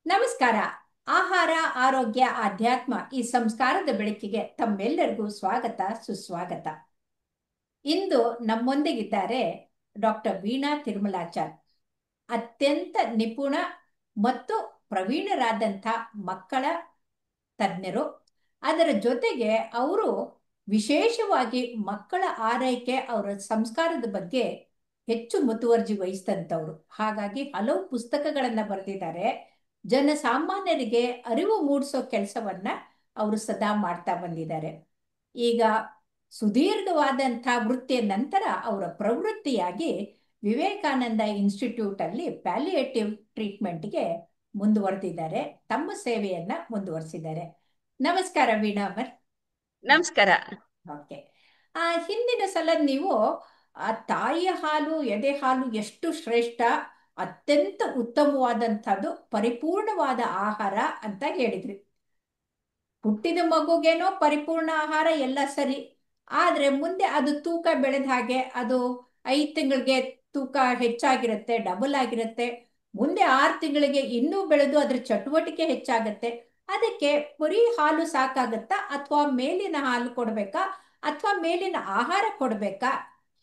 ನಮಸ್ಕಾರ. ಆಹಾರ, ಆರೋಗ್ಯ, ಆಧ್ಯಾತ್ಮ ಈ ಸಂಸ್ಕಾರದ ಬೆಳಕಿಗೆ ತಮ್ಮೆಲ್ಲರಿಗೂ ಸ್ವಾಗತ, ಸುಸ್ವಾಗತ. ಇಂದು ನಮ್ಮೊಂದಿಗಿದ್ದಾರೆ ಡಾಕ್ಟರ್ ವೀಣಾ ತಿರುಮಲಾಚಾರ್. ಅತ್ಯಂತ ನಿಪುಣ ಮತ್ತು ಪ್ರವೀಣರಾದಂಥ ಮಕ್ಕಳ ತಜ್ಞರು. ಅದರ ಜೊತೆಗೆ ಅವರು ವಿಶೇಷವಾಗಿ ಮಕ್ಕಳ ಆರೈಕೆ, ಅವರ ಸಂಸ್ಕಾರದ ಬಗ್ಗೆ ಹೆಚ್ಚು ಮುತುವರ್ಜಿ ವಹಿಸಿದಂಥವ್ರು. ಹಾಗಾಗಿ ಹಲವು ಪುಸ್ತಕಗಳನ್ನು ಬರೆದಿದ್ದಾರೆ. ಜನಸಾಮಾನ್ಯರಿಗೆ ಅರಿವು ಮೂಡಿಸೋ ಕೆಲಸವನ್ನ ಅವರು ಸದಾ ಮಾಡ್ತಾ ಬಂದಿದ್ದಾರೆ. ಈಗ ಸುದೀರ್ಘವಾದಂಥ ವೃತ್ತಿಯ ನಂತರ ಅವರ ಪ್ರವೃತ್ತಿಯಾಗಿ ವಿವೇಕಾನಂದ ಇನ್ಸ್ಟಿಟ್ಯೂಟ್ ಅಲ್ಲಿ ಪ್ಯಾಲಿಯೇಟಿವ್ ಟ್ರೀಟ್ಮೆಂಟ್ಗೆ ಮುಂದುವರೆದಿದ್ದಾರೆ. ತಮ್ಮ ಸೇವೆಯನ್ನ ಮುಂದುವರಿಸಿದ್ದಾರೆ. ನಮಸ್ಕಾರ ವೀಣಾ ಅವರ್. ನಮಸ್ಕಾರ. ಓಕೆ. ಹಿಂದಿನ ಸಲ ನೀವು ತಾಯಿಯ ಹಾಲು, ಎದೆ ಹಾಲು ಎಷ್ಟು ಶ್ರೇಷ್ಠ, ಅತ್ಯಂತ ಉತ್ತಮವಾದಂಥದ್ದು, ಪರಿಪೂರ್ಣವಾದ ಆಹಾರ ಅಂತ ಹೇಳಿದ್ರಿ. ಹುಟ್ಟಿದ ಮಗುಗೇನೋ ಪರಿಪೂರ್ಣ ಆಹಾರ ಎಲ್ಲ ಸರಿ, ಆದ್ರೆ ಮುಂದೆ ಅದು ತೂಕ ಬೆಳೆದ ಹಾಗೆ ಅದು 5 ತಿಂಗಳಿಗೆ ತೂಕ ಹೆಚ್ಚಾಗಿರುತ್ತೆ, ಡಬಲ್ ಆಗಿರುತ್ತೆ. ಮುಂದೆ 6 ತಿಂಗಳಿಗೆ ಇನ್ನೂ ಬೆಳೆದು ಅದ್ರ ಚಟುವಟಿಕೆ ಹೆಚ್ಚಾಗತ್ತೆ. ಅದಕ್ಕೆ ಬರೀ ಹಾಲು ಸಾಕಾಗತ್ತಾ, ಅಥವಾ ಮೇಲಿನ ಹಾಲು ಕೊಡ್ಬೇಕಾ, ಅಥವಾ ಮೇಲಿನ ಆಹಾರ ಕೊಡ್ಬೇಕಾ,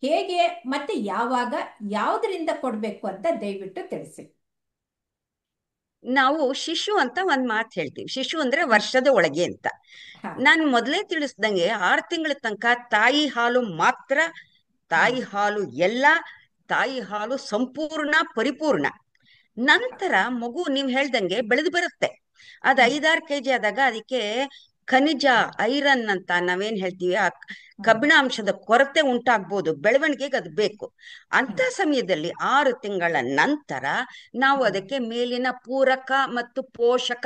ಹೇಗೆ ಮತ್ತೆ ಯಾವಾಗ, ಯಾವುದರಿಂದ ಕೊಡ್ಬೇಕು ಅಂತ ದಯವಿಟ್ಟು ತಿಳಿಸಿ. ನಾವು ಶಿಶು ಅಂತ ಒಂದ್ ಮಾತು ಹೇಳ್ತೀವಿ. ಶಿಶು ಅಂದ್ರೆ ವರ್ಷದ ಒಳಗೆ ಅಂತ. ನಾನು ಮೊದಲೇ ತಿಳಿಸ್ದಂಗೆ 6 ತಿಂಗಳ ತನಕ ತಾಯಿ ಹಾಲು ಮಾತ್ರ, ತಾಯಿ ಹಾಲು ಎಲ್ಲ, ತಾಯಿ ಹಾಲು ಸಂಪೂರ್ಣ ಪರಿಪೂರ್ಣ. ನಂತರ ಮಗು ನೀವ್ ಹೇಳ್ದಂಗೆ ಬೆಳೆದು ಬರುತ್ತೆ. ಅದ್ 5-6 kg ಆದಾಗ ಅದಕ್ಕೆ ಖನಿಜ, ಐರನ್ ಅಂತ ನಾವೇನ್ ಹೇಳ್ತೀವಿ, ಆ ಕಬ್ಬಿಣಾಂಶದ ಕೊರತೆ ಉಂಟಾಗ್ಬೋದು. ಬೆಳವಣಿಗೆಗೆ ಅದು ಬೇಕು. ಅಂತ ಸಮಯದಲ್ಲಿ 6 ತಿಂಗಳ ನಂತರ ನಾವು ಅದಕ್ಕೆ ಮೇಲಿನ ಪೂರಕ ಮತ್ತು ಪೋಷಕ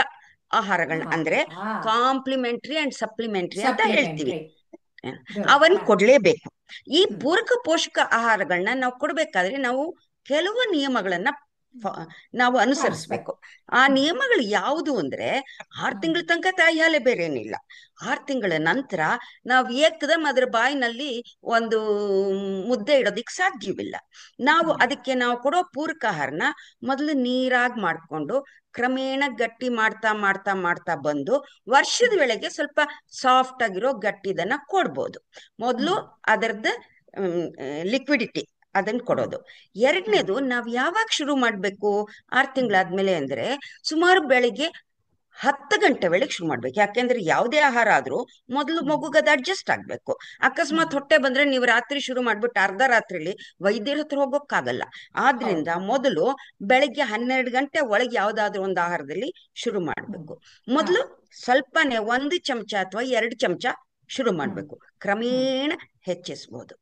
ಆಹಾರಗಳನ್ನ, ಅಂದ್ರೆ ಕಾಂಪ್ಲಿಮೆಂಟ್ರಿ ಅಂಡ್ ಸಪ್ಲಿಮೆಂಟ್ರಿ ಅಂತ ಹೇಳ್ತೀವಿ, ಅವನ್ ಕೊಡ್ಲೇಬೇಕು. ಈ ಪೂರಕ ಪೋಷಕ ಆಹಾರಗಳನ್ನ ನಾವು ಕೊಡ್ಬೇಕಾದ್ರೆ ನಾವು ಕೆಲವು ನಿಯಮಗಳನ್ನ ನಾವು ಅನುಸರಿಸ್ಬೇಕು. ಆ ನಿಯಮಗಳು ಯಾವುದು ಅಂದ್ರೆ, 6 ತಿಂಗಳ ತನಕ ತಾಯಿ ಹಾಲೆ ಬೇರೆ ಏನಿಲ್ಲ. 6 ತಿಂಗಳ ನಂತರ ನಾವು ಏಕದಮ್ ಅದ್ರ ಬಾಯಿನಲ್ಲಿ ಒಂದು ಮುದ್ದೆ ಇಡೋದಿಕ್ ಸಾಧ್ಯವಿಲ್ಲ. ನಾವು ಅದಕ್ಕೆ ನಾವು ಕೊಡೋ ಪೂರಕ ಆಹಾರನ ಮೊದಲು ನೀರಾಗಿ ಮಾಡ್ಕೊಂಡು ಕ್ರಮೇಣ ಗಟ್ಟಿ ಮಾಡ್ತಾ ಮಾಡ್ತಾ ಮಾಡ್ತಾ ಬಂದು ವರ್ಷದ ವೇಳೆಗೆ ಸ್ವಲ್ಪ ಸಾಫ್ಟ್ ಆಗಿರೋ ಗಟ್ಟಿದನ್ನ ಕೊಡ್ಬೋದು. ಮೊದಲು ಅದರದ್ದು ಲಿಕ್ವಿಡಿಟಿ ಅದನ್ನ ಕೊಡೋದು. ಎರಡನೇದು, ನಾವ್ ಯಾವಾಗ ಶುರು ಮಾಡ್ಬೇಕು 6 ತಿಂಗಳಾದ್ಮೇಲೆ ಅಂದ್ರೆ, ಸುಮಾರು ಬೆಳಿಗ್ಗೆ 10 ಗಂಟೆ ವೇಳೆಗೆ ಶುರು ಮಾಡ್ಬೇಕು. ಯಾಕೆಂದ್ರೆ ಯಾವುದೇ ಆಹಾರ ಆದ್ರೂ ಮೊದಲು ಮಗುಗೆ ಅದು ಅಡ್ಜಸ್ಟ್ ಆಗ್ಬೇಕು. ಅಕಸ್ಮಾತ್ ಹೊಟ್ಟೆ ಬಂದ್ರೆ ನೀವು ರಾತ್ರಿ ಶುರು ಮಾಡ್ಬಿಟ್ಟು ಅರ್ಧ ರಾತ್ರಿಲಿ ವೈದ್ಯರ ಹತ್ರ ಹೋಗೋಕ್ಕಾಗಲ್ಲ. ಆದ್ರಿಂದ ಮೊದಲು ಬೆಳಿಗ್ಗೆ 12 ಗಂಟೆ ಒಳಗೆ ಯಾವ್ದಾದ್ರು ಒಂದು ಆಹಾರದಲ್ಲಿ ಶುರು ಮಾಡ್ಬೇಕು. ಮೊದಲು ಸ್ವಲ್ಪನೇ 1 ಚಮಚ ಅಥವಾ 2 ಚಮಚ ಶುರು ಮಾಡ್ಬೇಕು, ಕ್ರಮೇಣ ಹೆಚ್ಚಿಸ್ಬೋದು.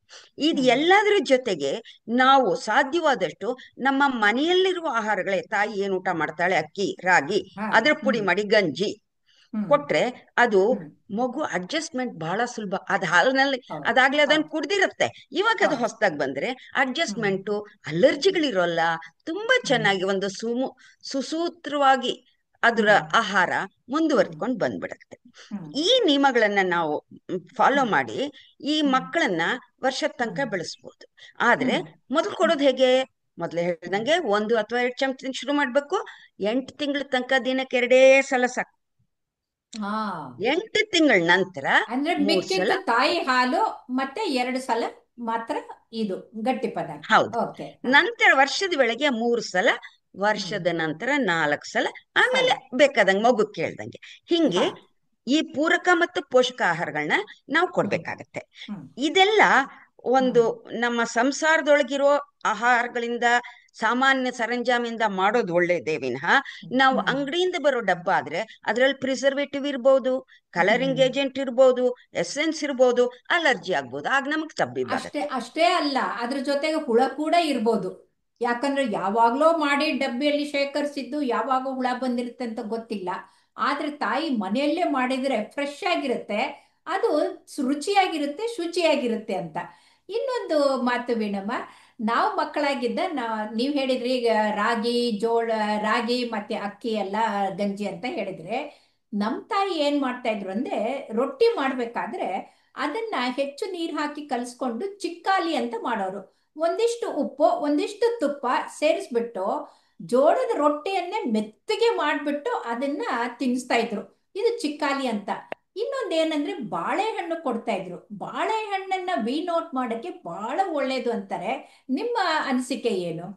ಇದು ಎಲ್ಲದರ ಜೊತೆಗೆ ನಾವು ಸಾಧ್ಯವಾದಷ್ಟು ನಮ್ಮ ಮನೆಯಲ್ಲಿರುವ ಆಹಾರಗಳೇ, ತಾಯಿ ಏನು ಊಟ ಮಾಡ್ತಾಳೆ, ಅಕ್ಕಿ, ರಾಗಿ, ಅದ್ರ ಪುಡಿ ಮಾಡಿ ಗಂಜಿ ಕೊಟ್ರೆ ಅದು ಮಗು ಅಡ್ಜಸ್ಟ್ಮೆಂಟ್ ಬಹಳ ಸುಲಭ. ಅದ್ ಹಾಲಿನಲ್ಲಿ ಅದಾಗ್ಲೇ ಅದನ್ನ ಕುಡ್ದಿರುತ್ತೆ. ಇವಾಗ ಅದು ಹೊಸದಾಗಿ ಬಂದ್ರೆ ಅಡ್ಜಸ್ಟ್ಮೆಂಟು, ಅಲರ್ಜಿಗಳಿರೋಲ್ಲ, ತುಂಬಾ ಚೆನ್ನಾಗಿ ಒಂದು ಸುಸೂತ್ರವಾಗಿ ಅದರ ಆಹಾರ ಮುಂದುವರ್ದ್ಕೊಂಡು ಬಂದ್ಬಿಡತ್ತೆ. ಈ ನಿಯಮಗಳನ್ನ ನಾವು ಫಾಲೋ ಮಾಡಿ ಈ ಮಕ್ಕಳನ್ನ ವರ್ಷದ ತನಕ ಬೆಳೆಸ್ಬೋದು. ಆದ್ರೆ ಮೊದಲು ಕೊಡೋದು ಹೇಗೆ? ಮೊದ್ಲು ಹೇಳ್ದಂಗೆ 1 ಅಥವಾ 2 ಚಮಚ ಶುರು ಮಾಡ್ಬೇಕು. 8 ತಿಂಗಳ ತನಕ ದಿನಕ್ಕೆ 2 ಸಲ ಸಾಕು. 8 ತಿಂಗಳ ನಂತರ ಅಂದ್ರೆ ಮಿಕ್ಕಿದ್ದು ತಾಯಿ ಹಾಲು ಮತ್ತೆ 2 ಸಲ ಮಾತ್ರ ಇದು ಗಟ್ಟಿ ಪದಾರ್ಥ. ಹೌದು. ನಂತರ ವರ್ಷದ ವೇಳೆಗೆ 3 ಸಲ, ವರ್ಷದ ನಂತರ 4 ಸಲ, ಆಮೇಲೆ ಬೇಕಾದಂಗೆ ಮಗು ಕೇಳ್ದಂಗೆ. ಹಿಂಗೆ ಈ ಪೂರಕ ಮತ್ತು ಪೋಷಕ ಆಹಾರಗಳನ್ನ ನಾವು ಕೊಡ್ಬೇಕಾಗತ್ತೆ. ಇದೆಲ್ಲ ಒಂದು ನಮ್ಮ ಸಂಸಾರದೊಳಗಿರೋ ಆಹಾರಗಳಿಂದ, ಸಾಮಾನ್ಯ ಸರಂಜಾಮಿಂದ ಮಾಡೋದು ಒಳ್ಳೇದೇ ವಿನಃ, ನಾವು ಅಂಗಡಿಯಿಂದ ಬರೋ ಡಬ್ಬ ಆದ್ರೆ ಅದ್ರಲ್ಲಿ ಪ್ರಿಸರ್ವೇಟಿವ್ ಇರ್ಬೋದು, ಕಲರಿಂಗ್ ಏಜೆಂಟ್ ಇರ್ಬೋದು, ಎಸೆನ್ಸ್ ಇರ್ಬೋದು, ಅಲರ್ಜಿ ಆಗ್ಬೋದು. ಆಗ ನಮಗ್ ತಬ್ಬಿ ಬರುತ್ತೆ. ಅಷ್ಟೇ ಅಲ್ಲ, ಅದ್ರ ಜೊತೆಗೆ ಹುಳ ಕೂಡ ಇರ್ಬೋದು. ಯಾಕಂದ್ರೆ ಯಾವಾಗ್ಲೋ ಮಾಡಿ ಡಬ್ಬಿಯಲ್ಲಿ ಶೇಖರಿಸಿದ್ದು ಯಾವಾಗೋ ಹುಳ ಬಂದಿರುತ್ತೆ ಅಂತ ಗೊತ್ತಿಲ್ಲ. ಆದ್ರೆ ತಾಯಿ ಮನೆಯಲ್ಲೇ ಮಾಡಿದ್ರೆ ಫ್ರೆಶ್ ಆಗಿರುತ್ತೆ, ಅದು ರುಚಿಯಾಗಿರುತ್ತೆ, ಶುಚಿಯಾಗಿರುತ್ತೆ ಅಂತ. ಇನ್ನೊಂದು ಮಾತು ವೀಣಮ್ಮ, ನಾವು ಮಕ್ಕಳಾಗಿದ್ದ ನೀವು ಹೇಳಿದ್ರಿ ಈಗ ರಾಗಿ ಮತ್ತೆ ಅಕ್ಕಿ ಎಲ್ಲ ಗಂಜಿ ಅಂತ ಹೇಳಿದ್ರೆ, ನಮ್ಮ ತಾಯಿ ಏನ್ ಮಾಡ್ತಾ ಇದ್ರು ಅಂದ್ರೆ, ರೊಟ್ಟಿ ಮಾಡ್ಬೇಕಾದ್ರೆ ಅದನ್ನ ಹೆಚ್ಚು ನೀರು ಹಾಕಿ ಕಲಿಸ್ಕೊಂಡು ಚಿಕ್ಕಾಲಿ ಅಂತ ಮಾಡೋರು. ಒಂದಿಷ್ಟು ಉಪ್ಪು, ಒಂದಿಷ್ಟು ತುಪ್ಪ ಸೇರಿಸ್ಬಿಟ್ಟು ಜೋಳದ ರೊಟ್ಟಿಯನ್ನೇ ಮೆತ್ತಗೆ ಮಾಡಿಬಿಟ್ಟು ಅದನ್ನ ತಿನ್ನಿಸ್ತಾ ಇದ್ರು. ಇದು ಚಿಕ್ಕಾಲಿ ಅಂತ. ಇನ್ನೊಂದೇನಂದ್ರೆ ಬಾಳೆಹಣ್ಣು ಕೊಡ್ತಾ ಇದ್ರು. ಬಾಳೆಹಣ್ಣನ್ನ ವಿ ನೋಟ್ ಮಾಡಕ್ಕೆ ಬಹಳ ಒಳ್ಳೇದು ಅಂತಾರೆ. ನಿಮ್ಮ ಅನಿಸಿಕೆ ಏನು?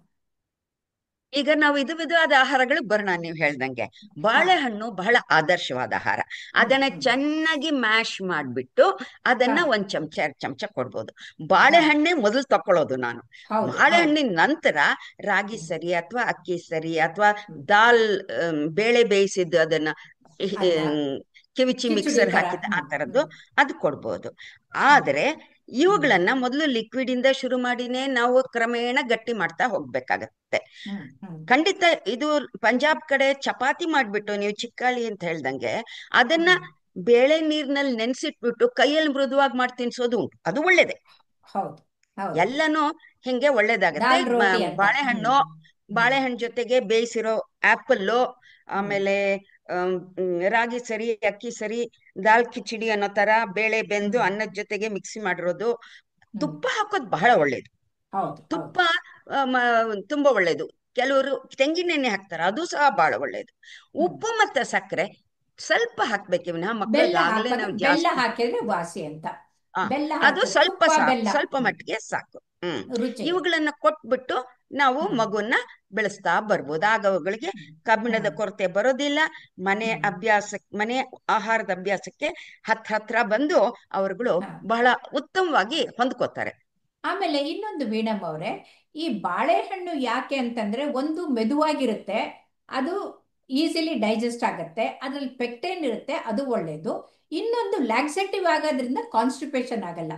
ಈಗ ನಾವು ವಿಧವಾದ ಆಹಾರಗಳು ಬರೋಣ. ನೀವು ಹೇಳ್ದಂಗೆ ಹಾ. ಬಾಳೆಹಣ್ಣು ಬಹಳ ಆದರ್ಶವಾದ ಆಹಾರ. ಅದನ್ನ ಹ್ಮ್. ಚೆನ್ನಾಗಿ ಮ್ಯಾಶ್ ಮಾಡ್ಬಿಟ್ಟು ಹಾ. ಅದನ್ನ ಒಂದ್ ಚಮಚ 2 ಚಮಚ ಕೊಡ್ಬೋದು. ಹಾ. ಬಾಳೆಹಣ್ಣೆ ಮೊದಲು ತಕೊಳ್ಳೋದು ನಾನು. ಹೌದು ಹೌದು. ಬಾಳೆಹಣ್ಣಿನ ನಂತರ ರಾಗಿ ಹ್ಮ್. ಸರಿ ಅಥವಾ ಅಕ್ಕಿ ಸರಿ ಅಥವಾ ಹ್ಮ್. ದಾಲ್, ಬೇಳೆ ಬೇಯಿಸಿದ್ದು ಅದನ್ನ ಅನ್ನ ಕಿವಿಚಿ ಕಿಚಡಿ ಮಿಕ್ಸರ್ ತರ. ಹಾಕಿದ ಆ ಹ್ಮ್. ತರದ್ದು ಹ್ಮ್. ಅದು ಕೊಡ್ಬೋದು. ಹ್ಮ್. ಆದ್ರೆ ಹ್ಮ್. ಇವುಗಳನ್ನ ಮೊದಲು ಲಿಕ್ವಿಡ್ ಇಂದ ಶುರು ಮಾಡಿನೇ ನಾವು ಕ್ರಮೇಣ ಗಟ್ಟಿ ಮಾಡ್ತಾ ಹೋಗ್ಬೇಕಾಗತ್ತೆ. ಹ್ಮ್. ಹ್ಮ್. ಖಂಡಿತ ಇದು ಪಂಜಾಬ್ ಕಡೆ ಚಪಾತಿ ಮಾಡ್ಬಿಟ್ಟು ನೀವು ಚಿಕ್ಕಾಳಿ ಅಂತ ಹೇಳ್ದಂಗೆ ಅದನ್ನ ಹ್ಮ್. ಬೇಳೆ ನೀರ್ನಲ್ಲಿ ನೆನ್ಸಿಟ್ಬಿಟ್ಟು ಕೈಯಲ್ಲಿ ಮೃದುವಾಗಿ ಮಾಡಿ ತಿನ್ಸೋದು ಉಂಟು. ಅದು ಒಳ್ಳೇದೆ. ಹೌದು ಹೌದು. ಎಲ್ಲನೂ ಹಿಂಗೆ ಒಳ್ಳೇದಾಗತ್ತೆ. ದಾಲ್ ರೋಟಿ ಅಂತ. ಹ್ಮ್. ಬಾಳೆಹಣ್ಣು, ಹ್ಮ್. ಬಾಳೆಹಣ್ಣು ಜೊತೆಗೆ ಬೇಯಿಸಿರೋ ಆಪಲ್ಲು, ಹ್ಮ್. ಆಮೇಲೆ ರಾಗಿ ಸರಿ, ಅಕ್ಕಿ ಸರಿ, ದಾಲ್ ಕಿಚಡಿ ಅನ್ನೋ ತರ ಬೇಳೆ ಬೆಂದು ಹ್ಮ್. ಅನ್ನದ ಜೊತೆಗೆ ಮಿಕ್ಸಿ ಮಾಡಿರೋದು. ಹ್ಮ್. ತುಪ್ಪ ಹಾಕೋದು ಬಹಳ ಒಳ್ಳೇದು. ಹೌದು ತುಪ್ಪ ಹೌದು. ತುಂಬಾ ಒಳ್ಳೇದು. ಕೆಲವರು ತೆಂಗಿನೆಣ್ಣೆ ಹಾಕ್ತಾರೆ, ಅದು ಸಹ ಬಹಳ ಒಳ್ಳೇದು. ಹ್ಮ್. ಉಪ್ಪು ಮತ್ತೆ ಸಕ್ಕರೆ ಸ್ವಲ್ಪ ಹಾಕ್ಬೇಕು ವಿನಃ ಬೆಲ್ಲ ಮಕ್ಕಳಿಗಾಗಲೇ ಹಾಕೋದು, ನಾವು ಬೆಲ್ಲ ಜಾಸ್ತಿ. ಹಾಕಿದ್ರೆ ವಾಸಿ ಅಂತ. ಆ ಬೆಲ್ಲ ಅದು ಹಾಕಿ, ಸ್ವಲ್ಪ ತುಪ್ಪ ಸಾಕು, ಬೆಲ್ಲ. ಸ್ವಲ್ಪ ಹ್ಮ್. ಮಟ್ಟಿಗೆ ಸಾಕು. ರುಚಿಗೆ. ಇವುಗಳನ್ನ ಕೊಟ್ಬಿಟ್ಟು ನಾವು ಹ್ಮ್. ಮಗುವನ್ನ ಬೆಳೆಸ್ತಾ ಬರ್ಬೋದು. ಆಗ ಅವುಗಳಿಗೆ ಕಬ್ಬಿಣದ ಹ್ಮ್. ಕೊರತೆ ಬರೋದಿಲ್ಲ. ಹ್ಮ್. ಮನೆ ಆಹಾರದ ಅಭ್ಯಾಸಕ್ಕೆ ಹತ್ರ ಬಂದು ಅವರುಗಳು ಹಾ. ಬಹಳ ಉತ್ತಮವಾಗಿ ಹೊಂದ್ಕೋತಾರೆ. ಆಮೇಲೆ ಇನ್ನೊಂದು ವೀಣಮ್ಮ ಅವರೇ, ಈ ಬಾಳೆಹಣ್ಣು ಯಾಕೆ ಅಂತಂದ್ರೆ ಒಂದು ಮೆದುವಾಗಿರುತ್ತೆ, ಅದು ಈಸಿಲಿ ಡೈಜೆಸ್ಟ್ ಆಗುತ್ತೆ, ಅದ್ರಲ್ಲಿ ಪೆಕ್ಟೇನ್ ಇರುತ್ತೆ, ಅದು ಒಳ್ಳೇದು. ಇನ್ನೊಂದು ಲ್ಯಾಕ್ಸೇಟಿವ್ ಆಗೋದ್ರಿಂದ ಕಾನ್ಸ್ಟಿಪೇಷನ್ ಆಗಲ್ಲ.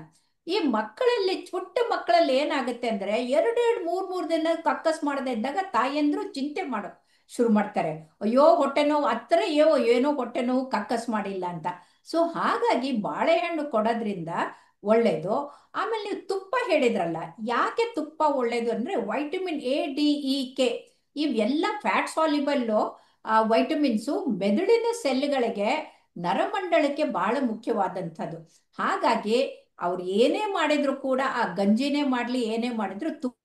ಈ ಮಕ್ಕಳಲ್ಲಿ, ಪುಟ್ಟ ಮಕ್ಕಳಲ್ಲಿ ಏನಾಗುತ್ತೆ ಅಂದ್ರೆ 2-2, 3-3 ದಿನ ಕಕ್ಕಸ್ ಮಾಡದೇ ಇದ್ದಾಗ ತಾಯಂದ್ರು ಚಿಂತೆ ಮಾಡೋ ಶುರು ಮಾಡ್ತಾರೆ. ಅಯ್ಯೋ ಹೊಟ್ಟೆ ನೋವು ಹತ್ರ, ಏನೋ ಹೊಟ್ಟೆ ನೋವು, ಕಕ್ಕಸ್ ಮಾಡಿಲ್ಲ ಅಂತ. ಸೊ ಹಾಗಾಗಿ ಬಾಳೆಹಣ್ಣು ಕೊಡೋದ್ರಿಂದ ಒಳ್ಳೇದು. ಆಮೇಲೆ ನೀವು ತುಪ್ಪ ಹೇಳಿದ್ರಲ್ಲ, ಯಾಕೆ ತುಪ್ಪ ಒಳ್ಳೇದು ಅಂದ್ರೆ vitamin A, D, E, K ಇವೆಲ್ಲ ಫ್ಯಾಟ್ ಸಾಲ್ಯುಬಲ್ಲು ವೈಟಮಿನ್ಸು ಮೆದುಳಿನ ಸೆಲ್ಗಳಿಗೆ, ನರಮಂಡಲಕ್ಕೆ ಬಹಳ ಮುಖ್ಯವಾದಂಥದ್ದು. ಹಾಗಾಗಿ ಅವ್ರು ಏನೇ ಮಾಡಿದ್ರು ಕೂಡ, ಆ ಗಂಜಿನೇ ಮಾಡ್ಲಿ ಏನೇ ಮಾಡಿದ್ರು ತುಪ್ಪ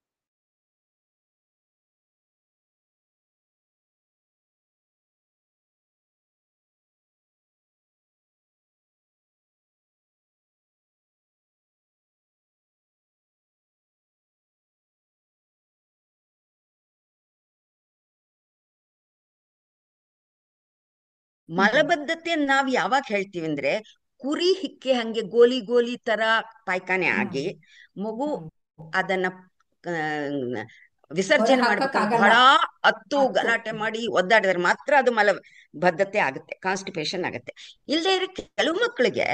ಮಲಬದ್ಧತೆಯನ್ನು ನಾವ್ ಯಾವಾಗ ಹೇಳ್ತೀವಿ ಅಂದ್ರೆ, ಕುರಿ ಹಿಕ್ಕೆ ಹಂಗೆ ಗೋಲಿ ಗೋಲಿ ತರ ಪಾಯ್ಖಾನೆ ಹ್ಮ್. ಆಗಿ ಮಗು ಹ್ಮ್. ಅದನ್ನ ಆ, ಹೊರ ವಿಸರ್ಜನೆ ಹಾಕಕ್ ಮಾಡ್ಬೇಕು ಅಂತ ಆಗಲ್ಲ. ಬಹಳ ಹತ್ತು ಹತ್ತು. ಗಲಾಟೆ ಮಾಡಿ ಒದ್ದಾಡಿದ್ರೆ ಮಾತ್ರ ಅದು ಮಲಬದ್ಧತೆ ಆಗುತ್ತೆ, ಕಾನ್ಸ್ಟಿಪೇಷನ್ ಆಗುತ್ತೆ. ಇಲ್ಲದೆ ಇರೋ ಕೆಲವು ಮಕ್ಕಳಿಗೆ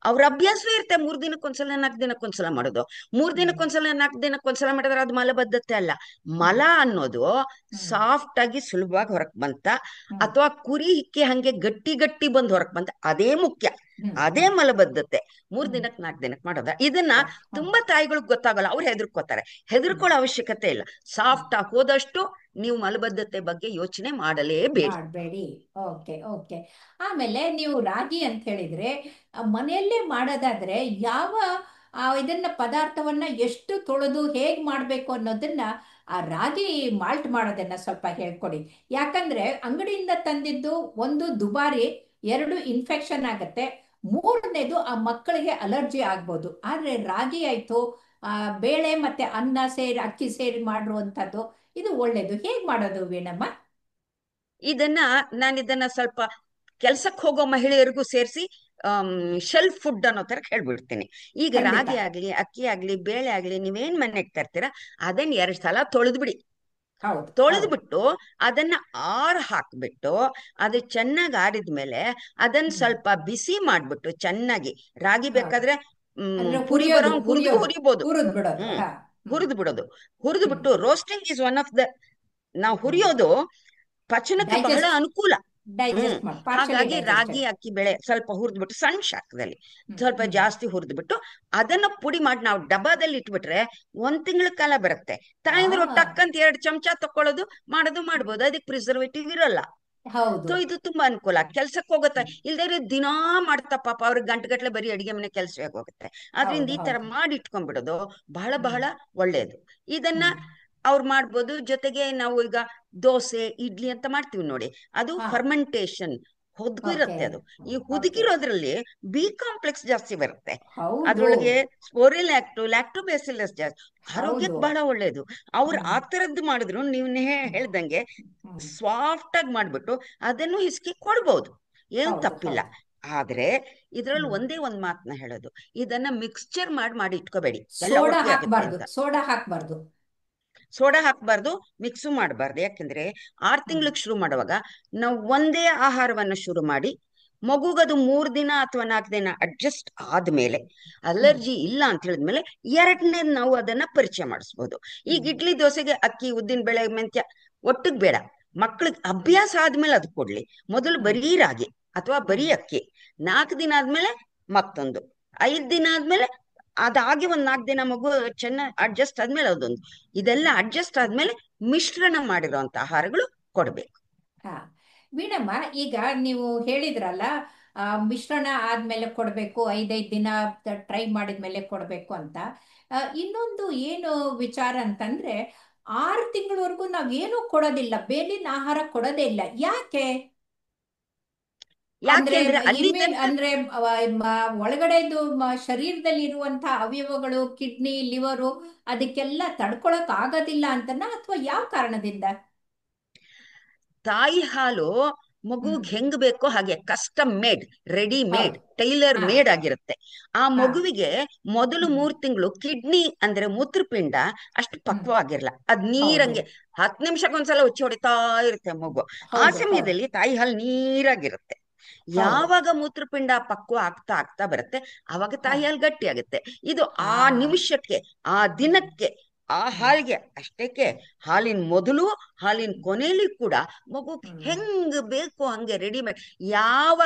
ಅವ್ರ ಅಭ್ಯಾಸವೇ ಇರುತ್ತೆ 3 ದಿನಕ್ಕೊಂದ್ಸಲ 4 ದಿನಕ್ಕೊಂದ್ಸಲ ಮಾಡೋದು. ಮೂರ್ ಹ್ಮ್. ದಿನಕ್ಕೊಂದ್ಸಲ 4 ದಿನಕ್ಕೊಂದ್ಸಲ ಮಾಡಿದ್ರೆ ಅದು ಮಲಬದ್ಧತೆ ಅಲ್ಲ. ಹ್ಮ್. ಮಲ ಅನ್ನೋದು ಹ್ಮ್. ಸಾಫ್ಟ್ ಆಗಿ ಸುಲಭವಾಗಿ ಹೊರಕ್ ಬಂತ, ಹ್ಮ್. ಅಥವಾ ಕುರಿ ಹಿಕ್ಕೆ ಹಂಗೆ ಗಟ್ಟಿ ಗಟ್ಟಿ ಬಂದು ಹೊರಕ್ ಬಂತ, ಅದೇ ಮುಖ್ಯ. ಹ್ಮ್. ಅದೇ ಹ್ಮ್. ಮಲಬದ್ಧತೆ. ಮೂರ್ ಹ್ಮ್. ದಿನಕ್ಕೆ 4 ದಿನಕ್ಕೆ ಮಾಡೋದ. ಇದನ್ನ ಹ್ಮ್. ತುಂಬಾ ತಾಯಿಗಳಿಗೆ ಗೊತ್ತಾಗಲ್ಲ, ಅವ್ರು ಹೆದರ್ಕೋತಾರೆ. ಹ್ಮ್. ಹೆದರ್ಕೊಳ್ಳೋ ಅವಶ್ಯಕತೆ ಇಲ್ಲ. ಹ್ಮ್. ಸಾಫ್ಟ್ ಆಗಿ ಹೋದಷ್ಟು ನೀವು ಮಲಬದ್ಧತೆ ಬಗ್ಗೆ ಯೋಚನೆ ಮಾಡಲೇಬೇಡಿ. ಮಾಡಬೇಡಿ. Okay okay. ಆಮೇಲೆ ನೀವು ರಾಗಿ ಅಂತ ಹೇಳಿದ್ರೆ, ಮನೆಯಲ್ಲೇ ಮಾಡೋದಾದ್ರೆ ಯಾವ ಇದನ್ನ ಪದಾರ್ಥವನ್ನ ಎಷ್ಟು ತೊಳೆದು ಹೇಗೆ ಮಾಡಬೇಕು ಅನ್ನೋದನ್ನ, ಆ ರಾಗಿ ಮಾಲ್ಟ್ ಮಾಡೋದನ್ನ ಸ್ವಲ್ಪ ಹೇಳ್ಕೊಡಿ. ಯಾಕಂದ್ರೆ ಅಂಗಡಿಯಿಂದ ತಂದಿದ್ದು ಒಂದು ದುಬಾರಿ, ಎರಡು ಇನ್ಫೆಕ್ಷನ್ ಆಗತ್ತೆ, ಮೂರನೇದು ಆ ಮಕ್ಕಳಿಗೆ ಅಲರ್ಜಿ ಆಗ್ಬೋದು. ಆದ್ರೆ ರಾಗಿ ಆಯ್ತು, ಬೇಳೆ ಮತ್ತೆ ಅನ್ನ ಸೇರಿ, ಅಕ್ಕಿ ಸೇರಿ ಮಾಡಿರುವಂಥದ್ದು, ಇದು ಒಳ್ಳೇದು. ಹೇಗೆ ಮಾಡೋದು ವೀಣಮ್ಮ? ಇದನ್ನ ಸ್ವಲ್ಪ ಕೆಲ್ಸಕ್ಕೆ ಹೋಗೋ ಮಹಿಳೆಯರಿಗೂ ಸೇರಿಸಿ ಶೆಲ್ಫ್ ಫುಡ್ ಅನ್ನೋ ತರ ಹೇಳ್ಬಿಡ್ತೀನಿ. ಈಗ ಖಂಡಿತ. ರಾಗಿ ಆಗ್ಲಿ, ಅಕ್ಕಿ ಆಗ್ಲಿ, ಬೇಳೆ ಆಗ್ಲಿ, ನೀವೇನ್ ಮನೆಗೆ ತರ್ತೀರಾ ಅದನ್ನ 2 ಸಲ ತೊಳೆದು ಬಿಡಿ. ಹೌದು ಹೌದು. ತೊಳೆದ್ಬಿಟ್ಟು ಅದನ್ನ ಹಾಕ್ಬಿಟ್ಟು, ಅದು ಚೆನ್ನಾಗಿ ಆರಿದ್ಮೇಲೆ ಅದನ್ನ ಹ್ಮ್. ಸ್ವಲ್ಪ ಬಿಸಿ ಮಾಡ್ಬಿಟ್ಟು ಚೆನ್ನಾಗಿ, ರಾಗಿ ಹೌದು. ಬೇಕಾದ್ರೆ ಅಂದ್ರೆ ಪುರಿ ಹುರಿಯೋದು ಬರೋಂಗ್ ಹುರಿಯೋದು ಹುರಿಬೋದು. ಹುರಿದ್ ಬಿಡೋದು. ಹ್ಮ್ ಹಾ. ಹ್ಮ್. ಹುರಿದು ಬಿಡೋದು. ಹುರಿದು ಹ್ಮ್. ಬಿಟ್ಟು roasting is one of the, ನಾವು ಹ್ಮ್. ಹುರಿಯೋದು ಪಚನಕ್ಕೆ ಬಹಳ ಡೈಜೆಸ್ಟ್ ಅನುಕೂಲ. ಡೈಜೆಸ್ಟ್ ಮಾಡಿ, ಪಾರ್ಶಲಿ ಹಾಗಾಗಿ ರಾಗಿ ಡೈಜೆಸ್ಟೆಡ್. ಅಕ್ಕಿ ಬೆಳೆ ಸ್ವಲ್ಪ ಹುರಿದ್ಬಿಟ್ಟು ಸಣ್ಣ ಶಾಖದಲ್ಲಿ ಹ್ಮ್. ಸ್ವಲ್ಪ ಹ್ಮ್. ಜಾಸ್ತಿ ಹುರಿದ್ಬಿಟ್ಟು ಅದನ್ನ ಪುಡಿ ಮಾಡಿ ನಾವು ಡಬ್ಬದಲ್ಲಿ ಇಟ್ಬಿಟ್ರೆ 1 ತಿಂಗಳ ಕಾಲ ಬರುತ್ತೆ. ತಾಯಂದ್ರು ಆ. ಟಕ್ ಅಂತ 2 ಚಮಚ ತಕೊಳ್ಳೋದು, ಮಾಡ್ಬೋದು. ಅದಕ್ಕೆ ಪ್ರಿಸರ್ವೇಟಿವ್ ಇರಲ್ಲ. ಹೌದು. ಸೊ ಇದು ತುಂಬಾ ಅನುಕೂಲ. ಕೆಲ್ಸಕ್ಕೆ ಹೋಗುತ್ತೆ. ಇಲ್ದೇ ದಿನಾ ಮಾಡ್ತಾ ಪಾಪ ಅವ್ರಿಗೆ ಗಂಟೆಗಟ್ಲೆ ಬರೀ ಅಡಿಗೆ ಮನೆ ಕೆಲಸವೇ ಆಗೋಗುತ್ತೆ. ಆದ್ರಿಂದ ಹೌದು ಈ ತರ ಹೌದು. ಮಾಡಿ ಇಟ್ಕೊಂಡ್ಬಿಡೋದು ಬಹಳ ಹ್ಮ್. ಬಹಳ ಒಳ್ಳೇದು. ಇದನ್ನ ಹ್ಮ್. ಅವ್ರು ಮಾಡ್ಬೋದು. ಜೊತೆಗೆ ನಾವು ಈಗ ದೋಸೆ ಇಡ್ಲಿ ಅಂತ ಮಾಡ್ತೀವಿ ನೋಡಿ, ಅದು ಹಾ. Fermentation, okay. ಹುದುಗಿರುತ್ತೆ ಅದು. ಈ ಓಕೆ. ಹುದುಗಿರೋದ್ರಲ್ಲಿ ಬಿ ಕಾಂಪ್ಲೆಕ್ಸ್ ಜಾಸ್ತಿ ಬರುತ್ತೆ, ಹೌದು. ಅದ್ರೊಳಗೆ ಸ್ಪೋರಿಲ್ಯಾಕ್ಟು ಲ್ಯಾಕ್ಟೋಬ್ಯಾಸಿಲಸ್ ಜಾಸ್ತಿ, ಹೌದು. ಆರೋಗ್ಯಕ್ಕೆ ಬಹಳ ಒಳ್ಳೇದು. ಅವ್ರು ಹ್ಮ್. ಆ ತರದ್ದು ಮಾಡಿದ್ರು ನೀವು ಹ್ಮ್. ಹೇಳ್ದಂಗೆ ಹ್ಮ್. ಸಾಫ್ಟ್ ಆಗಿ ಮಾಡ್ಬಿಟ್ಟು ಅದನ್ನು ಹಿಸ್ಕಿ ಕೊಡ್ಬೋದು, ಏನು ಹೌದು. ತಪ್ಪಿಲ್ಲ. ಹೌದು. ಆದ್ರೆ ಇದ್ರಲ್ಲಿ ಹ್ಮ್. ಒಂದೇ ಒಂದ್ ಮಾತನ್ನ ಹೇಳೋದು, ಇದನ್ನ ಮಿಕ್ಸ್ಚರ್ ಮಾಡಿ ಇಟ್ಕೋಬೇಡಿ, ಎಲ್ಲ ಸೋಡಾ ಒಟ್ಟಿಗೆ ಆಗುತ್ತೆ ಹಾಕ್ಬಾರ್ದು, ಅಂತ. ಸೋಡಾ ಹಾಕ್ಬಾರ್ದು. ಸೋಡಾ ಹಾಕ್ಬಾರ್ದು, ಮಿಕ್ಸು ಮಾಡಬಾರ್ದು. ಯಾಕೆಂದ್ರೆ 6 ಹ್ಮ್. ತಿಂಗಳಿಗೆ ಶುರು ಮಾಡುವಾಗ ನಾವು ಒಂದೇ ಆಹಾರವನ್ನ ಶುರು ಮಾಡಿ ಮಗುಗದು 3 ದಿನ ಅಥವಾ 4 ದಿನ ಅಡ್ಜಸ್ಟ್ ಆದ್ಮೇಲೆ, ಹ್ಮ್. ಅಲರ್ಜಿ ಇಲ್ಲ ಅಂತ ಹೇಳಿದ್ಮೇಲೆ ಎರಡನೇದು ನಾವು ಅದನ್ನ ಪರಿಚಯ ಮಾಡಿಸ್ಬೋದು. ಈಗ ಹ್ಮ್. ಇಡ್ಲಿ ದೋಸೆಗೆ ಅಕ್ಕಿ ಉದ್ದಿನ ಬೇಳೆ ಮೆಂತ್ಯ ಒಟ್ಟಿಗೆ ಬೇಡ, ಮಕ್ಳಿಗೆ ಅಭ್ಯಾಸ ಆದ್ಮೇಲೆ ಅದು ಕೊಡ್ಲಿ. ಮೊದಲು ಹ್ಮ್. ಬರೀ ರಾಗಿ ಅಥವಾ ಬರೀ ಹ್ಮ್. ಅಕ್ಕಿ, 4 ದಿನ ಆದ್ಮೇಲೆ ಮತ್ತೊಂದು, 5 ದಿನ ಆದ್ಮೇಲೆ ಅದಾಗಿ ಒಂದ್ 4 ದಿನ ಮಗು ಚೆನ್ನಾಗಿ ಅಡ್ಜಸ್ಟ್ ಆದ್ಮೇಲೆ ಅದೊಂದು, ಇದೆಲ್ಲ ಅಡ್ಜಸ್ಟ್ ಆದ್ಮೇಲೆ ಮಿಶ್ರಣ ಮಾಡಿರುವಂತ ಆಹಾರಗಳು ಕೊಡ್ಬೇಕು. ಹಾ. ವೀಣಮ್ಮ, ಈಗ ನೀವು ಹೇಳಿದ್ರಲ್ಲ, ಮಿಶ್ರಣ ಆದ್ಮೇಲೆ ಕೊಡಬೇಕು, 5-5 ದಿನ ಟ್ರೈ ಮಾಡಿದ್ಮೇಲೆ ಕೊಡಬೇಕು ಅಂತ. ಇನ್ನೊಂದು ಏನು ವಿಚಾರ ಅಂತಂದ್ರೆ, 6 ತಿಂಗಳವರೆಗೂ ನಾವೇನು ಕೊಡೋದಿಲ್ಲ, ಬೇಲಿನ ಆಹಾರ ಕೊಡೋದೇ ಇಲ್ಲ, ಯಾಕೆ? ಅಂದ್ರೆ ಯಾಕೆಂದ್ರೆ ಅಲ್ಲಿ ತನಕ ಅಂದ್ರೆ ಒಳಗಡೆದು ಶರೀರದಲ್ಲಿ ಇರುವಂತಹ ಅವಯವಗಳು, ಕಿಡ್ನಿ, ಲಿವರು, ಅದಕ್ಕೆಲ್ಲ ತಡ್ಕೊಳಕ್ ಆಗೋದಿಲ್ಲ ಅಂತನಾ, ಅಥವಾ ಯಾವ ಕಾರಣದಿಂದ? ತಾಯಿ ಹಾಲು ಹ್ಮ್. ಮಗುಗೆ ಹೆಂಗ್ ಬೇಕೋ ಹಾಗೆ ಕಸ್ಟಮ್ ಮೇಡ್, ರೆಡಿ ಮೇಡ್, ಹೌದು. ಟೈಲರ್ ಹಾ. ಮೇಡ್ ಆಗಿರುತ್ತೆ. ಆ ಹಾ. ಮಗುವಿಗೆ ಮೊದಲು ಹ್ಮ್. 3 ತಿಂಗಳು ಕಿಡ್ನಿ ಅಂದ್ರೆ ಮೂತ್ರಪಿಂಡ ಅಷ್ಟು ಹ್ಮ್. ಪಕ್ವವಾಗಿರಲ್ಲ, ಅದ್ ಹೌದು. ನೀರಂಗೆ 10 ನಿಮಿಷಕ್ಕೊಂದ್ಸಲ ಉಚ್ಚಿ ಹೊಡಿತಾ ಇರುತ್ತೆ ಮಗು. ಆ ಹೌದು. ಹೌದು. ಸಮಯದಲ್ಲಿ ತಾಯಿ ಹಾಲು ನೀರಾಗಿರುತ್ತೆ. ಹೌದು. ಯಾವಾಗ ಮೂತ್ರಪಿಂಡ ಪಕ್ವ ಆಗ್ತಾ ಆಗ್ತಾ ಬರುತ್ತೆ, ಆವಾಗ ಹಾ. ತಾಯಿ ಹಾಲು ಗಟ್ಟಿ ಆಗುತ್ತೆ. ಇದು ಹಾ. ಆ ನಿಮಿಷಕ್ಕೆ, ಆ ಹ್ಮ್. ದಿನಕ್ಕೆ, ಆ ಹ್ಮ್. ಹಾಲಿಗೆ ಅಷ್ಟಕ್ಕೆ, ಹಾಲಿನ ಮೊದಲು ಹಾಲಿನ ಕೊನೆಯಲ್ಲಿ ಕೂಡ ಮಗು ಹ್ಮ್. ಹೆಂಗ್ ಬೇಕು ಹಂಗೆ ರೆಡಿಮೇಡ್. ಯಾವ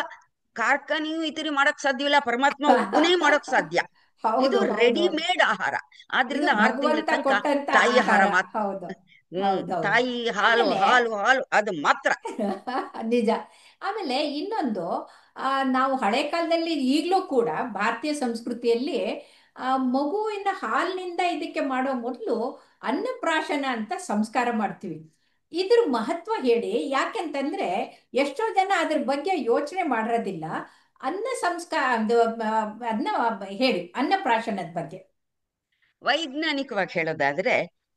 ಕಾರ್ಖಾನೆಯೂ ಈ ತರ ಮಾಡಕ್ ಸಾಧ್ಯವಿಲ್ಲ, ಪರಮಾತ್ಮ ಒಬ್ಬನೇ ಮಾಡಕ್ ಸಾಧ್ಯ. ಇದು ಹೌದು. ಹೌದು. ರೆಡಿಮೇಡ್ ಆಹಾರ. ಇದು ಆದ್ರಿಂದ 6 ತಿಂಗಳ ಭಗವಂತ ತನಕ ಕೊಟ್ಟಂತ ತಾಯಿ ಆಹಾರ ಆಹಾರ. ಮಾತ್ರ. ಹೌದು. ಹೌದೌದು. ತಾಯಿ ಹಾಲು ಆಮೇಲೆ ಹಾಲು ಹಾಲು ಅದು ಮಾತ್ರ. ನಿಜ. ಆಮೇಲೆ ಇನ್ನೊಂದು, ನಾವು ಹಳೆ ಕಾಲದಲ್ಲಿ ಈಗಲೂ ಕೂಡ ಭಾರತೀಯ ಸಂಸ್ಕೃತಿಯಲ್ಲಿ ಮಗುವಿನ ಹಾಲಿನಿಂದ ಇದಕ್ಕೆ ಮಾಡೋ ಮೊದಲು ಅನ್ನಪ್ರಾಶನ ಅಂತ ಸಂಸ್ಕಾರ ಮಾಡ್ತೀವಿ. ಇದ್ರ ಮಹತ್ವ ಹೇಳಿ, ಯಾಕೆಂತಂದ್ರೆ ಎಷ್ಟೋ ಜನ ಅದ್ರ ಬಗ್ಗೆ ಯೋಚನೆ ಮಾಡಿರೋದಿಲ್ಲ. ಅನ್ನ ಸಂಸ್ಕಾರ ಅದನ್ನ ಹೇಳಿ, ಅನ್ನಪ್ರಾಶನದ ಬಗ್ಗೆ. ವೈಜ್ಞಾನಿಕವಾಗಿ ಹೇಳೋದಾದ್ರೆ,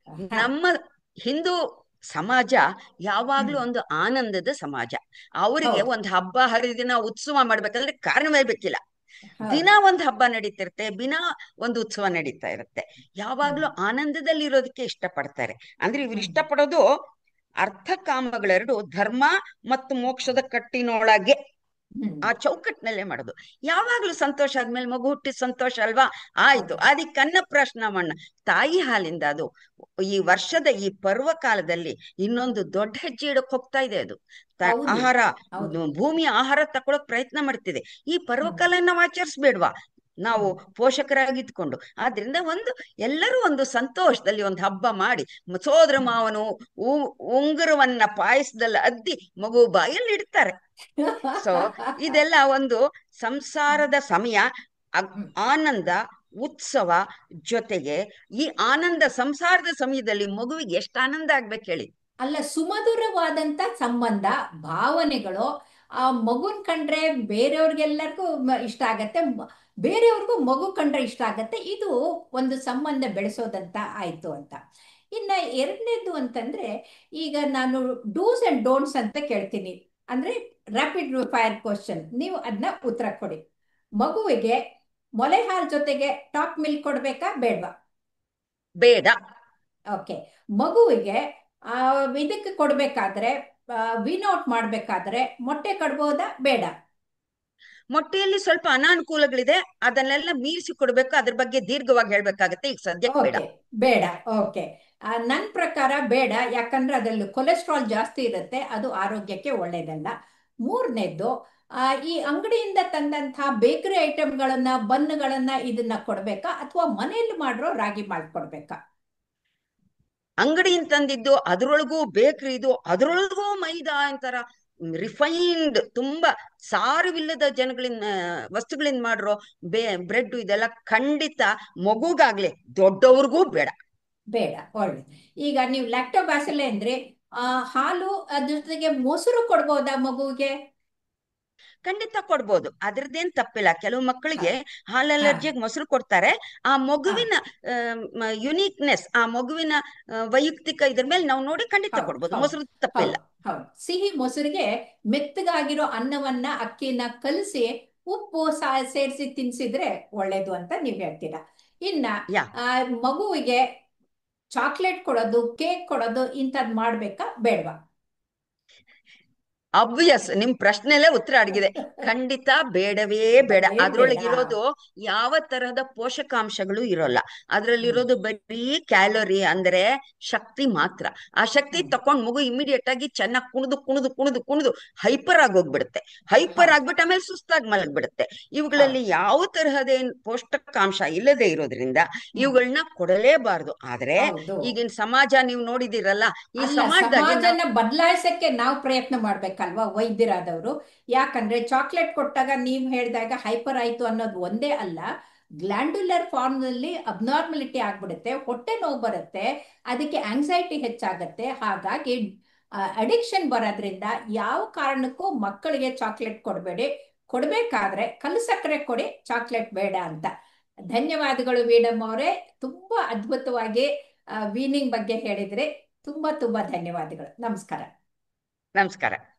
ಹಾ. ನಮ್ಮ ಹಿಂದೂ ಸಮಾಜ ಯಾವಾಗ್ಲೂ ಹ್ಮ್. ಒಂದು ಆನಂದದ ಸಮಾಜ. ಅವರಿಗೆ ಹೌದು. ಒಂದು ಹಬ್ಬ ಹರಿದಿನ ಉತ್ಸವ ಮಾಡ್ಬೇಕಂದ್ರೆ ಕಾರಣವೇ ಬೇಕಿಲ್ಲ. ದಿನ ಹೌದು. ಒಂದು ಹಬ್ಬ ನಡೀತಿರುತ್ತೆ, ದಿನ ಒಂದು ಉತ್ಸವ ನಡೀತಾ ಇರುತ್ತೆ. ಹ್ಮ್. ಯಾವಾಗ್ಲೂ ಆನಂದದಲ್ಲಿ ಇರೋದಕ್ಕೆ ಇಷ್ಟಪಡ್ತಾರೆ. ಅಂದ್ರೆ ಇವ್ರು ಹ್ಮ್. ಇಷ್ಟಪಡೋದು ಅರ್ಥ ಕಾಮಗಳೆರಡು ಧರ್ಮ ಮತ್ತು ಮೋಕ್ಷದ ಕಟ್ಟಿನೊಳಗೆ, ಹ್ಮ್. ಆ ಚೌಕಟ್ಟಿನಲ್ಲೇ ಮಾಡೋದು. ಯಾವಾಗ್ಲೂ ಸಂತೋಷ ಆದ್ಮೇಲೆ ಮಗು ಹುಟ್ಟಿದ ಸಂತೋಷ ಅಲ್ವಾ, ಆಯ್ತು. ಹೌದು. ಅದಕ್ಕೆ ಅನ್ನಪ್ರಾಶನ ಮಣ್ಣ ತಾಯಿ ಹಾಲಿಂದ ಅದು ಈ ವರ್ಷದ ಈ ಪರ್ವಕಾಲದಲ್ಲಿ ಇನ್ನೊಂದು ದೊಡ್ಡ ಹೆಜ್ಜೆ ಇಡಕ್ ಹೋಗ್ತಾ ಇದೆ. ಅದು ಹೌದು. ಆಹಾರ, ಹೌದು. ಭೂಮಿಯ ಆಹಾರ ತಗೊಳಕ್ ಪ್ರಯತ್ನ ಮಾಡ್ತಿದೆ. ಈ ಹ್ಮ್. ಪರ್ವಕಾಲ ನಾವು ಆಚರಿಸ್ಬೇಡ್ವಾ ನಾವು ಹ್ಮ್. ಪೋಷಕರಾಗಿದ್ಕೊಂಡು? ಆದ್ರಿಂದ ಎಲ್ಲರೂ ಒಂದು ಸಂತೋಷದಲ್ಲಿ ಒಂದು ಹಬ್ಬ ಮಾಡಿ, ಸೋದರ ಹ್ಮ್. ಮಾವನು ಉಂಗುರವನ್ನ ಪಾಯಸದಲ್ಲಿ ಅದ್ದಿ ಮಗು ಬಾಯಲ್ಲಿ ಇಡ್ತಾರೆ. ಸೊ ಇದೆಲ್ಲ ಒಂದು ಸಂಸಾರದ ಸಮಯ, ಹ್ಮ್. ಆನಂದ, ಉತ್ಸವ. ಜೊತೆಗೆ ಈ ಆನಂದ ಸಂಸಾರದ ಸಮಯದಲ್ಲಿ ಮಗುವಿಗೆ ಎಷ್ಟು ಆನಂದ ಆಗ್ಬೇಕು ಹೇಳಿ. ಅಲ್ಲ, ಸುಮಧುರವಾದಂತ ಸಂಬಂಧ, ಭಾವನೆಗಳು. ಆ ಮಗುನ್ ಕಂಡ್ರೆ ಬೇರೆಯವ್ರಿಗೆಲ್ಲರಿಗೂ ಇಷ್ಟ ಆಗತ್ತೆ, ಬೇರೆಯವ್ರಿಗೂ ಮಗು ಕಂಡ್ರೆ ಇಷ್ಟ ಆಗತ್ತೆ. ಇದು ಒಂದು ಸಂಬಂಧ ಬೆಳೆಸೋದಂತ ಆಯ್ತು ಅಂತ. ಇನ್ನ ಎರಡನೇದು ಅಂತಂದ್ರೆ, ಈಗ ನಾನು ಡೂಸ್ ಅಂಡ್ ಡೋಂಟ್ಸ್ ಅಂತ ಕೇಳ್ತೀನಿ. ಅಂದ್ರೆ ರ್ಯಾಪಿಡ್ ಫೈರ್ ಕ್ವಶನ್, ನೀವು ಅದನ್ನ ಉತ್ತರ ಕೊಡಿ. ಮಗುವಿಗೆ ಮೊಲೆ ಹಾಲ್ ಜೊತೆಗೆ ಟಾಪ್ ಮಿಲ್ಕ್ ಕೊಡ್ಬೇಕಾ ಬೇಡ್ವಾ? ಬೇಡ. ಓಕೆ. ಮಗುವಿಗೆ ಇದಕ್ಕೆ ಕೊಡ್ಬೇಕಾದ್ರೆ, ವಿನೌಟ್ ಮಾಡ್ಬೇಕಾದ್ರೆ ಮೊಟ್ಟೆ ಕಡ್ಬೋದಾ ಬೇಡ? ಮೊಟ್ಟೆಯಲ್ಲಿ ಸ್ವಲ್ಪ ಅನಾನುಕೂಲಗಳಿದೆ, ಅದನ್ನೆಲ್ಲ ಮೀರಿಸಿ ಕೊಡ್ಬೇಕು. ಅದ್ರ ಬಗ್ಗೆ ದೀರ್ಘವಾಗಿ ಹೇಳ್ಬೇಕಾಗತ್ತೆ, ಈಗ ಸದ್ಯಕ್ಕೆ ಬೇಡ. ಓಕೆ. ಬೇಡ. ಓಕೆ. ನನ್ನ ಪ್ರಕಾರ ಬೇಡ, ಯಾಕಂದ್ರೆ ಅದರಲ್ಲಿ ಕೊಲೆಸ್ಟ್ರಾಲ್ ಜಾಸ್ತಿ ಇರುತ್ತೆ, ಅದು ಆರೋಗ್ಯಕ್ಕೆ ಒಳ್ಳೇದಲ್ಲ. ಮೂರನೇದ್ದು, ಈ ಅಂಗಡಿಯಿಂದ ತಂದಂತಹ ಬೇಕರಿ ಐಟಮ್ಗಳನ್ನ, ಬನ್ನುಗಳನ್ನ, ಇದನ್ನ ಕೊಡ್ಬೇಕಾ ಅಥವಾ ಮನೆಯಲ್ಲಿ ಮಾಡಿರೋ ರಾಗಿ ಮಾಲ್ಟ್ ಕೊಡ್ಬೇಕಾ? ಅಂಗಡಿಯಿಂದ ತಂದಿದ್ದು ಅದ್ರೊಳಗೂ ಬೇಕ್ರಿದು ಅದ್ರೊಳಗೂ ಮೈದಾ ಅಂತಾರ ರಿಫೈನ್ಡ್, ತುಂಬಾ ಸಾರವಿಲ್ಲದ ಜನಗಳಿಂದ ವಸ್ತುಗಳಿಂದ ಮಾಡಿರೋ ಬ್ರೆಡ್, ಇದೆಲ್ಲ ಖಂಡಿತ ಮಗುಗಾಗ್ಲಿ ದೊಡ್ಡವ್ರಿಗೂ ಬೇಡ. ಬೇಡ, ಒಳ್ಳೆ. ಈಗ ನೀವು ಲ್ಯಾಕ್ಟೋಬ್ಯಾಸಿಲೆ ಅಂದ್ರೆ ಹಾಲು ಅದ್ರ ಜೊತೆಗೆ ಮೊಸರು ಕೊಡ್ಬೋದಾ ಮಗುವಿಗೆ? ಖಂಡಿತ ಕೊಡ್ಬೋದು, ಅದ್ರದ್ದೇನ್ ತಪ್ಪಿಲ್ಲ. ಕೆಲವು ಹಾ ಮಕ್ಕಳಿಗೆ ಹಾಲ್ ಹಾ ಅಲರ್ಜಿಗೆ ಮೊಸರು ಕೊಡ್ತಾರೆ. ಆ ಹಾ ಮಗುವಿನ ಯುನೀಕ್ನೆಸ್, ಆ ಮಗುವಿನ ವೈಯಕ್ತಿಕ ಇದ್ರ ಮೇಲೆ ನಾವು ನೋಡಿ ಖಂಡಿತ ಹೌದು ಕೊಡ್ಬೋದು, ಹೌದು ಮೊಸರು ತಪ್ಪಿಲ್ಲ. ಹೌದು ಹೌದು. ಸಿಹಿ ಮೊಸರಿಗೆ ಮೆತ್ತಗಾಗಿರೋ ಅನ್ನವನ್ನ, ಅಕ್ಕಿನ ಕಲಸಿ ಉಪ್ಪು ಸೇರಿಸಿ ತಿನ್ಸಿದ್ರೆ ಒಳ್ಳೇದು ಅಂತ ನೀವ್ ಹೇಳ್ತೀರಾ. ಇನ್ನ ಯಾ ಆ, ಮಗುವಿಗೆ ಚಾಕ್ಲೇಟ್ ಕೊಡೋದು, ಕೇಕ್ ಕೊಡೋದು ಇಂಥದ್ ಮಾಡ್ಬೇಕಾ ಬೇಡವಾ? ಅಬ್ವಿಯಸ್, ನಿಮ್ ಪ್ರಶ್ನೆಲ್ಲೇ ಉತ್ತರ ಅಡಗಿದೆ. ಖಂಡಿತ ಬೇಡವೇ ಬೇಡ. ಬೇಡ ಬೇಡ. ಅದ್ರೊಳಗಿರೋದು ಯಾವ ತರಹದ ಪೋಷಕಾಂಶಗಳು ಇರೋಲ್ಲ. ಅದ್ರಲ್ಲಿರೋದು ಬರೀ ಕ್ಯಾಲೋರಿ, ಅಂದ್ರೆ ಶಕ್ತಿ ಮಾತ್ರ. ಆ ಶಕ್ತಿ ಹ್ಮ್. ತಕೊಂಡ್ ಮಗು ಇಮಿಡಿಯೇಟ್ ಆಗಿ ಚೆನ್ನಾಗಿ ಕುಣಿದು ಕುಣಿದು ಕುಣಿದು ಕುಣಿದು ಹೈಪರ್ ಆಗಿ ಹೋಗ್ಬಿಡುತ್ತೆ. ಹೈಪರ್ ಹೌದು ಆಗ್ಬಿಟ್ಟು ಆಮೇಲೆ ಸುಸ್ತಾಗಿ ಮಲಗ್ಬಿಡುತ್ತೆ. ಹೌದು. ಇವುಗಳಲ್ಲಿ ಯಾವ ತರಹದ ಪೌಷ್ಟಿಕಾಂಶ ಇಲ್ಲದೆ ಇರೋದ್ರಿಂದ ಹ್ಮ್. ಇವುಗಳನ್ನ ಕೊಡಲೇಬಾರದು. ಆದ್ರೆ ಹೌದು. ಈಗಿನ ಸಮಾಜ ನೀವು ನೋಡಿದಿರಲ್ಲ, ಈ ಅಲ್ಲ, ಸಮಾಜದಾಗೆ ನಾವು ಸಮಾಜನ ಬದಲಾಯಿಸಕ್ಕೆ ನಾವು ಪ್ರಯತ್ನ ಮಾಡ್ಬೇಕಲ್ವಾ ವೈದ್ಯರಾದವರು? ಯಾಕಂದ್ರೆ ಚಾಕ್ಲೇಟ್ ಕೊಟ್ಟಾಗ ನೀವು ಹೇಳಿದಾಗ ಹೈಪರ್ ಆಯ್ತು ಅನ್ನೋದು ಒಂದೇ ಅಲ್ಲ, ಗ್ಲ್ಯಾಂಡ್ಯುಲರ್ ಫಾರ್ಮ್ ನಲ್ಲಿ ಅಬ್ನಾರ್ಮಲಿಟಿ ಆಗ್ಬಿಡುತ್ತೆ, ಹೊಟ್ಟೆ ನೋವು ಬರುತ್ತೆ, ಅದಕ್ಕೆ ಆಂಗ್ಸೈಟಿ ಹೆಚ್ಚಾಗತ್ತೆ. ಹಾಗಾಗಿ ಅಡಿಕ್ಷನ್ ಬರೋದ್ರಿಂದ ಯಾವ ಕಾರಣಕ್ಕೂ ಮಕ್ಕಳಿಗೆ ಚಾಕ್ಲೇಟ್ ಕೊಡಬೇಡಿ. ಕೊಡ್ಬೇಕಾದ್ರೆ ಕಲ್ಲು ಸಕ್ಕರೆ ಕೊಡಿ, ಚಾಕ್ಲೇಟ್ ಬೇಡ ಅಂತ. ಧನ್ಯವಾದಗಳು ವೀಣಮ್ಮ ಅವರೇ, ತುಂಬಾ ಅದ್ಭುತವಾಗಿ ವೀನಿಂಗ್ ಬಗ್ಗೆ ಹೇಳಿದ್ರೆ. ತುಂಬಾ ತುಂಬಾ ಧನ್ಯವಾದಗಳು. ನಮಸ್ಕಾರ. ನಮಸ್ಕಾರ.